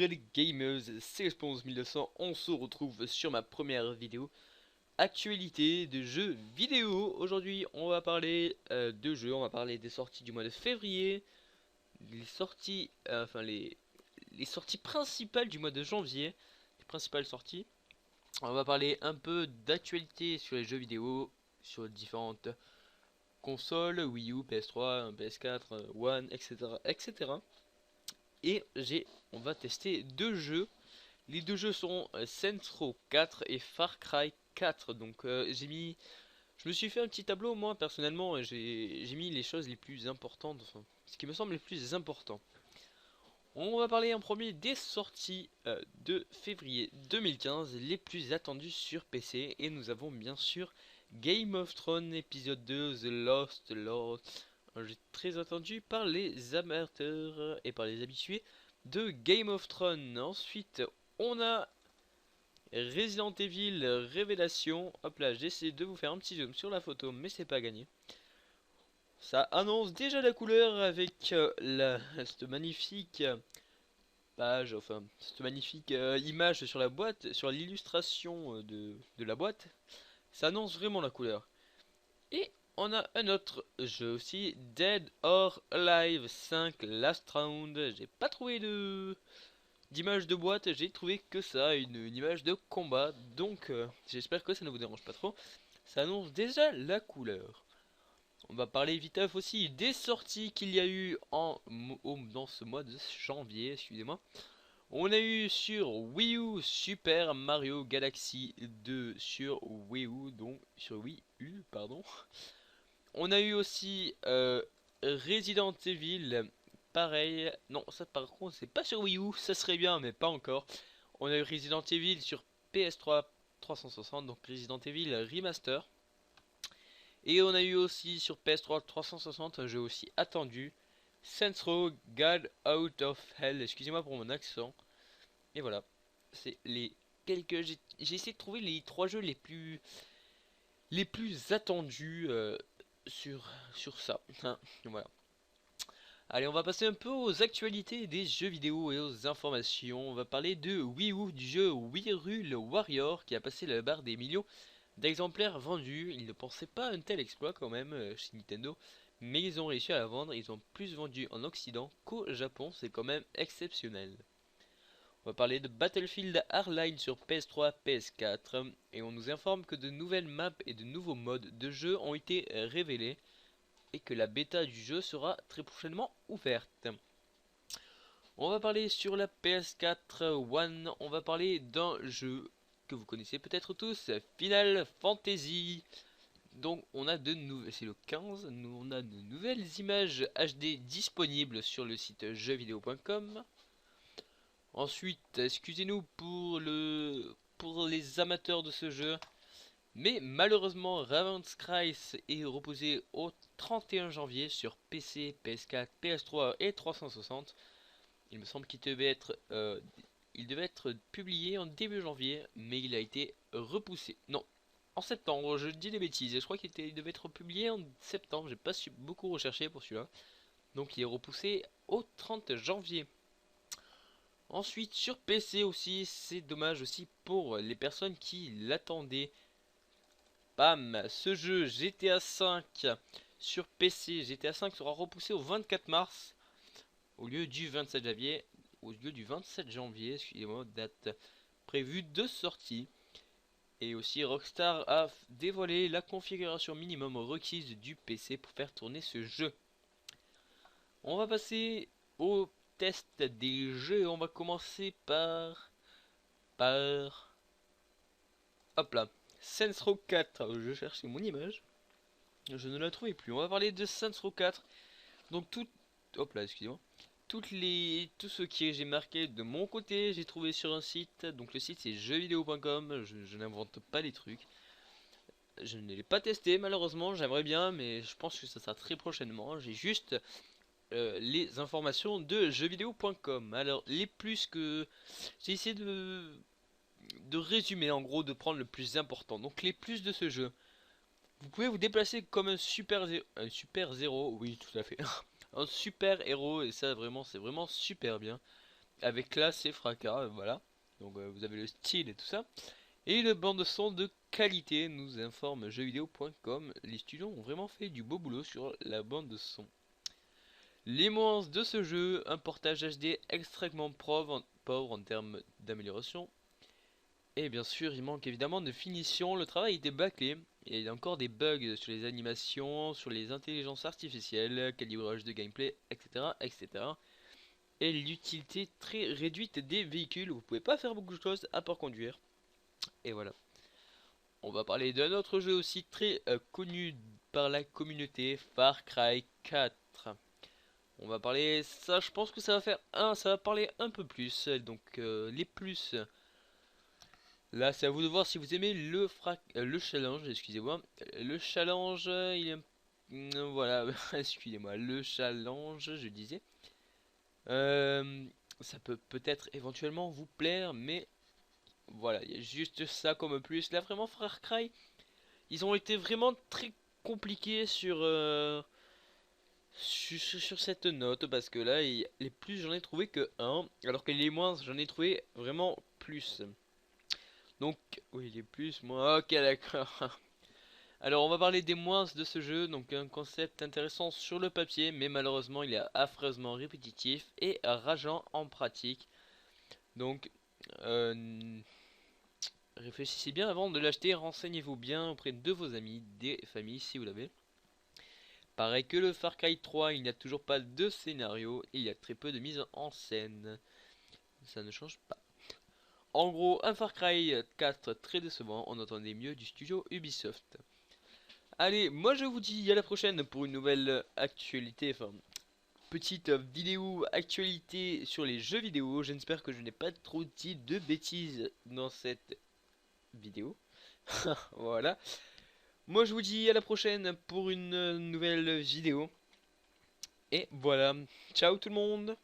les gamers, c'est Response1900, on se retrouve sur ma première vidéo actualité de jeux vidéo. Aujourd'hui on va parler de jeux, on va parler des sorties du mois de février, les sorties, les sorties principales du mois de janvier, les principales sorties. On va parler un peu d'actualité sur les jeux vidéo, sur différentes consoles, Wii U, PS3, PS4, One, etc. etc. Et on va tester deux jeux. Les deux jeux sont Saints Row 4 et Far Cry 4. Donc je me suis fait un petit tableau moi personnellement. J'ai mis les choses les plus importantes, enfin, ce qui me semble les plus important. On va parler en premier des sorties de février 2015, les plus attendues sur PC. Et nous avons bien sûr Game of Thrones épisode 2, The Lost Lord. Un jeu très attendu par les amateurs et par les habitués de Game of Thrones. Ensuite, on a Resident Evil Révélation. Hop là, j'essaie de vous faire un petit zoom sur la photo, mais c'est pas gagné. Ça annonce déjà la couleur avec cette magnifique page, enfin, cette magnifique image sur la boîte, sur l'illustration de la boîte. Ça annonce vraiment la couleur. Et on a un autre jeu aussi, Dead or Alive 5 Last Round. J'ai pas trouvé d'image de boîte, j'ai trouvé que ça, une image de combat. Donc j'espère que ça ne vous dérange pas trop. Ça annonce déjà la couleur. On va parler vite aussi des sorties qu'il y a eu dans ce mois de janvier, excusez-moi. On a eu sur Wii U Super Mario Galaxy 2 sur Wii U, donc sur Wii U, pardon. On a eu aussi Resident Evil, pareil. Non, ça par contre, c'est pas sur Wii U, ça serait bien, mais pas encore. On a eu Resident Evil sur PS3 360, donc Resident Evil Remaster. Et on a eu aussi sur PS3 360 un jeu aussi attendu, Saints Row God Out of Hell. Excusez-moi pour mon accent. Et voilà, c'est les quelques. J'ai essayé de trouver les trois jeux les plus attendus sur ça. Hein, voilà. Allez, on va passer un peu aux actualités des jeux vidéo et aux informations. On va parler de Wii U, du jeu Wii Hyrule Warrior qui a passé la barre des millions d'exemplaires vendus. Ils ne pensaient pas à un tel exploit quand même chez Nintendo, mais ils ont réussi à la vendre. Ils ont plus vendu en Occident qu'au Japon, c'est quand même exceptionnel. On va parler de Battlefield Hardline sur PS3, PS4 et on nous informe que de nouvelles maps et de nouveaux modes de jeu ont été révélés et que la bêta du jeu sera très prochainement ouverte. On va parler sur la PS4 One, on va parler d'un jeu que vous connaissez peut-être tous, Final Fantasy. Donc on a c'est le 15, on a de nouvelles images HD disponibles sur le site jeuxvideo.com. Ensuite, excusez-nous pour les amateurs de ce jeu, mais malheureusement Raven's Cry est reposé au 31 janvier sur PC, PS4, PS3 et 360. Il me semble il devait être publié en début janvier, mais il a été repoussé. Non, en septembre, je dis des bêtises. Je crois il devait être publié en septembre. J'ai pas beaucoup recherché pour celui-là. Donc il est repoussé au 30 janvier. Ensuite sur PC aussi, c'est dommage aussi pour les personnes qui l'attendaient. Bam, ce jeu GTA V sur PC, GTA V sera repoussé au 24 mars au lieu du 27 janvier. Au lieu du 27 janvier, excusez-moi, date prévue de sortie. Et aussi Rockstar a dévoilé la configuration minimum requise du PC pour faire tourner ce jeu. On va passer au test des jeux. On va commencer par hop là, Saints Row 4. Je cherche mon image, je ne la trouvais plus. On va parler de Saints Row 4. Donc hop là, excusez-moi. Tout ce que j'ai marqué de mon côté, j'ai trouvé sur un site. Donc le site c'est jeuxvideo.com. Je n'invente pas les trucs. Je ne l'ai pas testé malheureusement, j'aimerais bien, mais je pense que ça sera très prochainement. J'ai juste les informations de jeuxvideo.com. Alors les plus que j'ai essayé de résumer, en gros, de prendre le plus important. Donc les plus de ce jeu. Vous pouvez vous déplacer comme un super zéro, oui tout à fait. Un super héros, et ça vraiment c'est vraiment super bien. avec classe et fracas, voilà. Donc vous avez le style et tout ça. Et une bande son de qualité, nous informe jeuxvideo.com. Les studios ont vraiment fait du beau boulot sur la bande son. Les nuances de ce jeu, un portage HD extrêmement pauvre en termes d'amélioration. Et bien sûr, il manque évidemment de finition, le travail était bâclé. Et il y a encore des bugs sur les animations, sur les intelligences artificielles, calibrage de gameplay, etc. etc. Et l'utilité très réduite des véhicules, vous pouvez pas faire beaucoup de choses à part conduire. Et voilà. On va parler d'un autre jeu aussi très connu par la communauté, Far Cry 4. On va parler, ça je pense que ça va faire ça va parler un peu plus. Donc les plus, là c'est à vous de voir si vous aimez le challenge, excusez-moi. Le challenge, il est... voilà, excusez-moi, le challenge, je disais. Euh, Ça peut peut-être éventuellement vous plaire, mais voilà, il y a juste ça comme plus. Là vraiment Far Cry, ils ont été vraiment très compliqués sur cette note parce que là, les plus j'en ai trouvé que un alors que les moins j'en ai trouvé vraiment plus. Donc, oui, les plus, moi, ok, d'accord. Alors, on va parler des moins de ce jeu. Donc, un concept intéressant sur le papier, mais malheureusement, il est affreusement répétitif et rageant en pratique. Donc, euh, réfléchissez bien avant de l'acheter, renseignez-vous bien auprès de vos amis, des familles si vous l'avez. Pareil que le Far Cry 3, il n'y a toujours pas de scénario et il y a très peu de mise en scène. Ça ne change pas. En gros, un Far Cry 4 très décevant, on entendait mieux du studio Ubisoft. Allez, moi je vous dis à la prochaine pour une nouvelle actualité, enfin petite vidéo actualité sur les jeux vidéo. J'espère que je n'ai pas trop dit de bêtises dans cette vidéo. Voilà. Moi je vous dis à la prochaine pour une nouvelle vidéo. Et voilà. Ciao tout le monde.